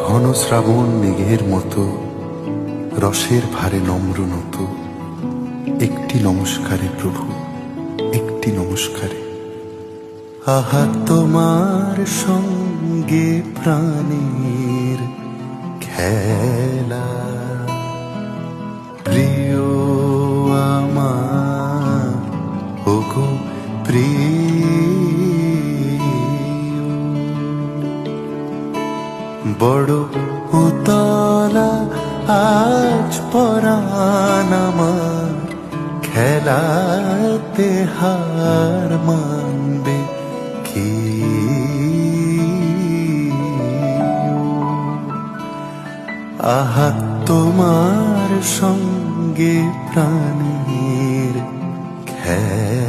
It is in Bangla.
ঘন শ্রাবণ মেঘের মতো রসের ভারে নম্র নত। একটি নমস্কারে প্রভু, একটি নমস্কারে। আহা তোমার সঙ্গে প্রাণের খেলা, প্রিয় আমার ওগো প্রিয়। বড় উতলা আজ পরাণ আমার, খেলাতে হার মানবে কি? আহা তোমার সঙ্গে প্রাণের খেলা।